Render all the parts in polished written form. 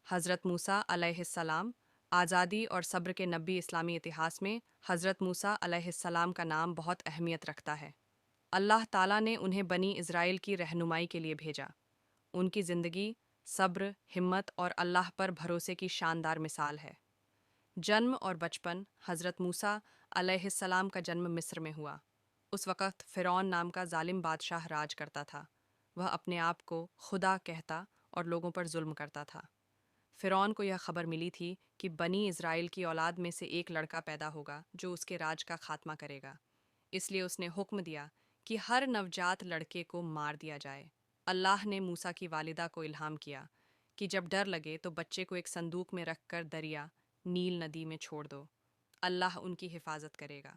हज़रत मूसा अलैहिस्सलाम आज़ादी और सब्र के नबी। इस्लामी इतिहास में हज़रत मूसा अलैहिस्सलाम का नाम बहुत अहमियत रखता है। अल्लाह ताला ने उन्हें बनी इज़राइल की रहनुमाई के लिए भेजा। उनकी ज़िंदगी सब्र, हिम्मत और अल्लाह पर भरोसे की शानदार मिसाल है। जन्म और बचपन। हज़रत मूसा अलैहिस्सलाम का जन्म मिस्र में हुआ। उस वक़्त फ़िरौन नाम का जालिम बादशाह राज करता था। वह अपने आप को खुदा कहता और लोगों पर जुल्म करता था। फ़िरौन को यह खबर मिली थी कि बनी इज़राइल की औलाद में से एक लड़का पैदा होगा जो उसके राज का खात्मा करेगा। इसलिए उसने हुक्म दिया कि हर नवजात लड़के को मार दिया जाए। अल्लाह ने मूसा की वालिदा को इल्हाम किया कि जब डर लगे तो बच्चे को एक संदूक में रखकर दरिया नील नदी में छोड़ दो। अल्लाह उनकी हिफाजत करेगा।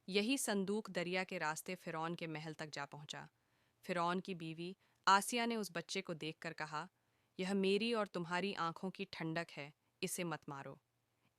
यही संदूक दरिया के रास्ते फ़िरौन के महल तक जा पहुंचा। फ़िरौन की बीवी आसिया ने उस बच्चे को देखकर कहा, यह मेरी और तुम्हारी आंखों की ठंडक है, इसे मत मारो।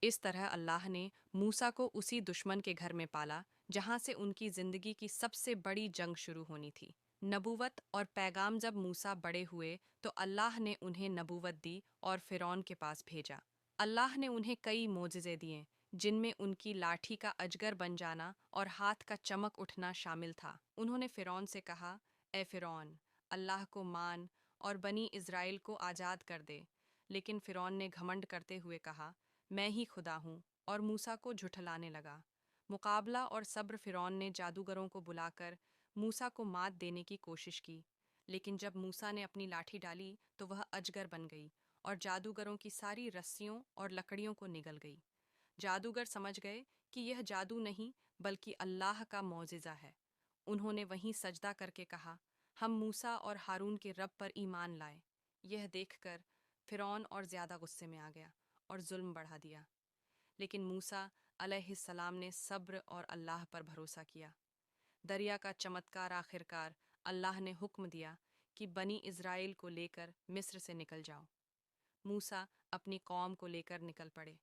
इस तरह अल्लाह ने मूसा को उसी दुश्मन के घर में पाला जहां से उनकी जिंदगी की सबसे बड़ी जंग शुरू होनी थी। नबूवत और पैगाम। जब मूसा बड़े हुए तो अल्लाह ने उन्हें नबूवत दी और फ़िरौन के पास भेजा। अल्लाह ने उन्हें कई मोजिज़े दिए जिनमें उनकी लाठी का अजगर बन जाना और हाथ का चमक उठना शामिल था। उन्होंने फ़िरौन से कहा, ए फ़िरौन, अल्लाह को मान और बनी इज़राइल को आज़ाद कर दे। लेकिन फ़िरौन ने घमंड करते हुए कहा, मैं ही खुदा हूँ, और मूसा को झुठलाने लगा। मुकाबला और सब्र। फ़िरौन ने जादूगरों को बुलाकर मूसा को मात देने की कोशिश की, लेकिन जब मूसा ने अपनी लाठी डाली तो वह अजगर बन गई और जादूगरों की सारी रस्सियों और लकड़ियों को निगल गई। जादूगर समझ गए कि यह जादू नहीं बल्कि अल्लाह का मौजिज़ा है। उन्होंने वहीं सजदा करके कहा, हम मूसा और हारून के रब पर ईमान लाए। यह देखकर फ़िरौन और ज़्यादा गुस्से में आ गया और जुल्म बढ़ा दिया। लेकिन मूसा अलैहिस्सलाम ने सब्र और अल्लाह पर भरोसा किया। दरिया का चमत्कार। आखिरकार अल्लाह ने हुक्म दिया कि बनी इज़राइल को लेकर मिस्र से निकल जाओ। मूसा अपनी कौम को लेकर निकल पड़े।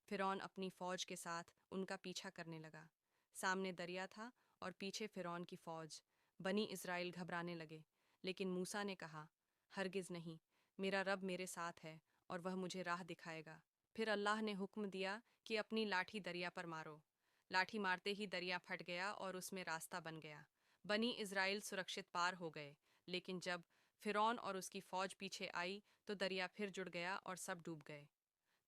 फ़िरौन अपनी फ़ौज के साथ उनका पीछा करने लगा। सामने दरिया था और पीछे फ़िरौन की फ़ौज। बनी इज़राइल घबराने लगे, लेकिन मूसा ने कहा, हरगिज़ नहीं, मेरा रब मेरे साथ है और वह मुझे राह दिखाएगा। फिर अल्लाह ने हुक्म दिया कि अपनी लाठी दरिया पर मारो। लाठी मारते ही दरिया फट गया और उसमें रास्ता बन गया। बनी इज़राइल सुरक्षित पार हो गए, लेकिन जब फ़िरौन और उसकी फ़ौज पीछे आई तो दरिया फिर जुड़ गया और सब डूब गए।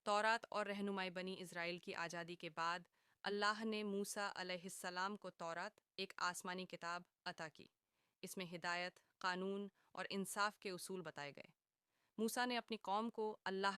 तौरात और रहनुमाई। बनी इज़राइल की आज़ादी के बाद अल्लाह ने मूसा अलैहिस्सलाम को तौरात, एक आसमानी किताब, अता की। इसमें हिदायत, कानून और इंसाफ के उसूल बताए गए। मूसा ने अपनी कौम को अल्लाह